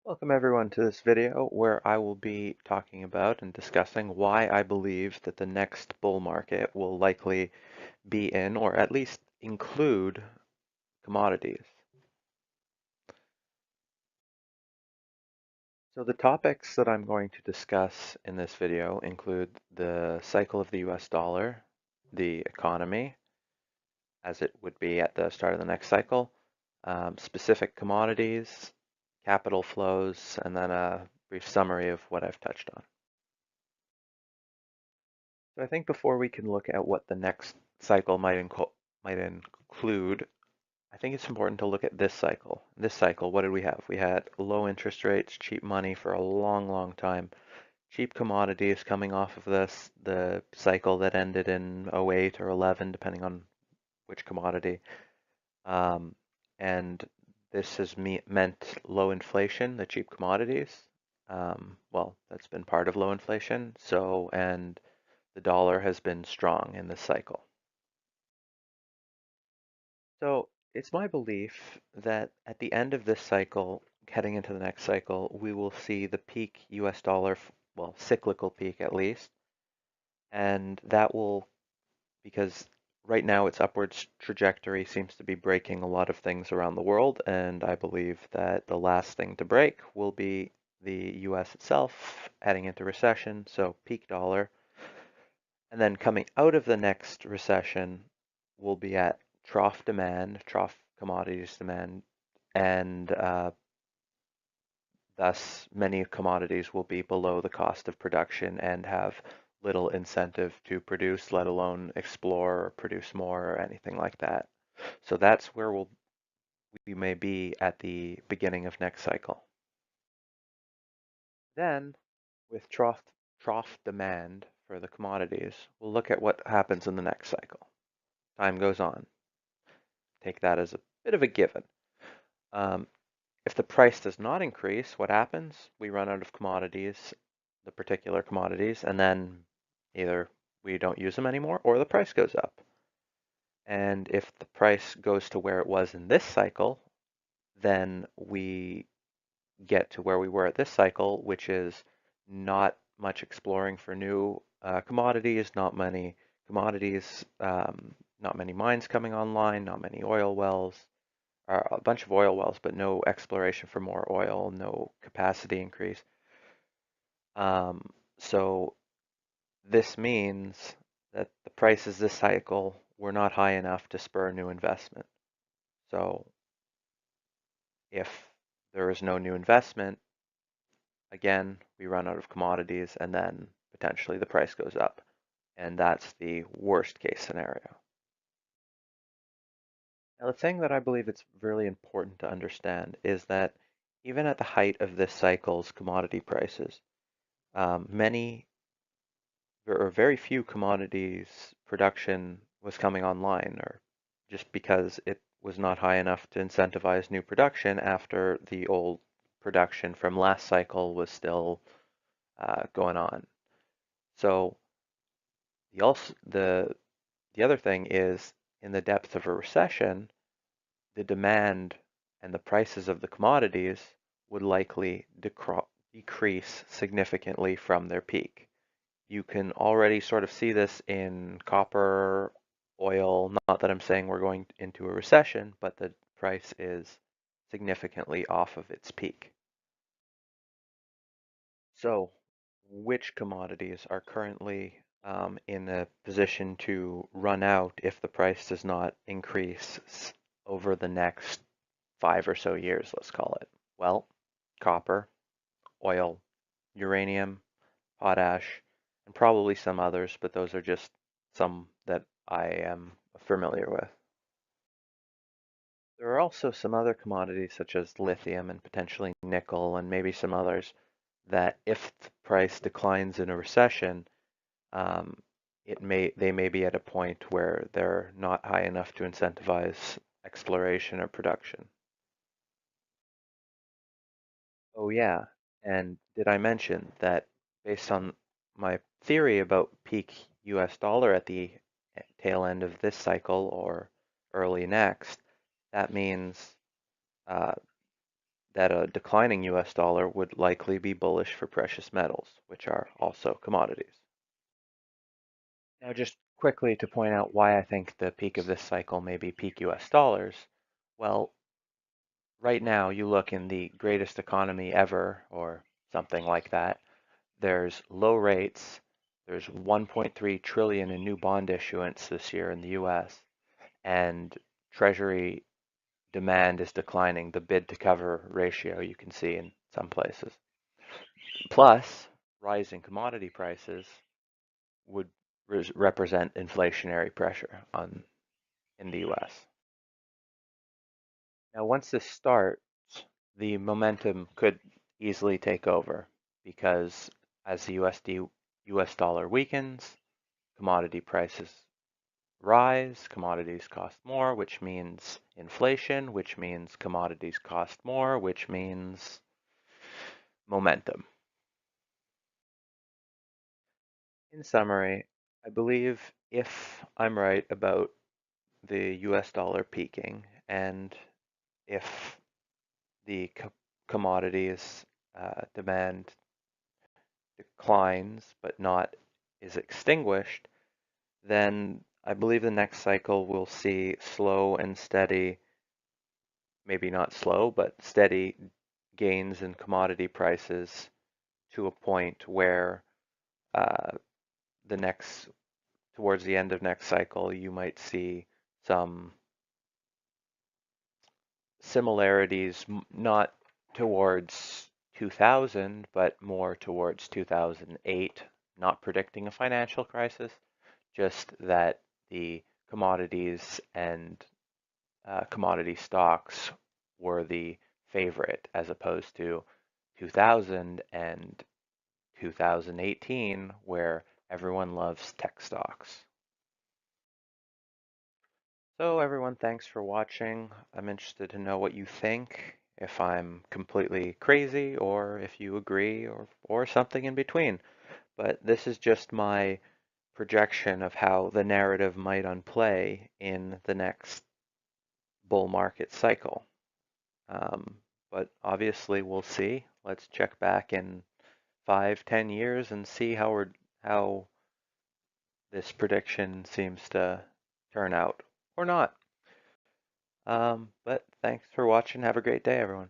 Welcome everyone to this video where I will be talking about and discussing why I believe that the next bull market will likely be in or at least include commodities. So the topics that I'm going to discuss in this video include the cycle of the US dollar, the economy as it would be at the start of the next cycle, specific commodities, capital flows, and then a brief summary of what I've touched on. So I think before we can look at what the next cycle might include, I think it's important to look at this cycle. This cycle, what did we have? We had low interest rates, cheap money for a long, long time, cheap commodities coming off of the cycle that ended in '08 or 11, depending on which commodity. Um, and this has meant low inflation, the cheap commodities. Well, that's been part of low inflation. And the dollar has been strong in this cycle. So it's my belief that at the end of this cycle, heading into the next cycle, we will see the peak US dollar, well, cyclical peak at least. And that will, because right now its upwards trajectory seems to be breaking a lot of things around the world. And I believe that the last thing to break will be the US itself heading into recession, so peak dollar. And then coming out of the next recession, we'll be at trough demand, trough commodities demand, and thus many commodities will be below the cost of production and have little incentive to produce, let alone explore or produce more or anything like that. So that's where we may be at the beginning of next cycle. Then, with trough demand for the commodities, we'll look at what happens in the next cycle. Time goes on. Take that as a bit of a given. Um, if the price does not increase, what happens? We run out of commodities, the particular commodities, and then either we don't use them anymore or the price goes up. And if the price goes to where it was in this cycle, then we get to where we were at this cycle, which is not much exploring for new commodities, not many commodities, not many mines coming online, not many oil wells, a bunch of oil wells, but no exploration for more oil, no capacity increase. So this means that the prices this cycle were not high enough to spur new investment. So if there is no new investment, again, we run out of commodities and then potentially the price goes up. And that's the worst case scenario. Now, the thing that I believe it's really important to understand is that even at the height of this cycle's commodity prices, many or very few commodities production was coming online, or just because it was not high enough to incentivize new production after the old production from last cycle was still going on. So the other thing is in the depth of a recession, the demand and the prices of the commodities would likely decrease significantly from their peak. You can already sort of see this in copper, oil, not that I'm saying we're going into a recession, but the price is significantly off of its peak. So, which commodities are currently in a position to run out if the price does not increase over the next 5 or so years, let's call it? Well, copper, oil, uranium, potash, and probably some others, but those are just some that I am familiar with. There are also some other commodities such as lithium and potentially nickel and maybe some others that if the price declines in a recession, um, they may be at a point where they're not high enough to incentivize exploration or production. Oh yeah, and did I mention that based on my theory about peak US dollar at the tail end of this cycle or early next, that means uh, that a declining US dollar would likely be bullish for precious metals, which are also commodities. Now, just quickly to point out why I think the peak of this cycle may be peak US dollars. Well, right now you look in the greatest economy ever or something like that. There's low rates. There's 1.3 trillion in new bond issuance this year in the US, and Treasury demand is declining. The bid to cover ratio you can see in some places. Plus, rising commodity prices would represent inflationary pressure on in the US. Now, once this starts, the momentum could easily take over because as the US dollar weakens, commodity prices rise, commodities cost more, which means inflation, which means commodities cost more, which means momentum. In summary, I believe if I'm right about the US dollar peaking and if the commodities demand declines but not is extinguished, then I believe the next cycle will see slow and steady, maybe not slow, but steady gains in commodity prices to a point where uh, the next, towards the end of next cycle, you might see some similarities, not towards 2000, but more towards 2008, not predicting a financial crisis, just that the commodities and commodity stocks were the favorite as opposed to 2000 and 2018, where everyone loves tech stocks. So everyone, thanks for watching. I'm interested to know what you think, if I'm completely crazy or if you agree or something in between. But this is just my projection of how the narrative might unplay in the next bull market cycle. But obviously we'll see. Let's check back in 5, 10 years and see how this prediction seems to turn out or not. But thanks for watching. Have a great day, everyone.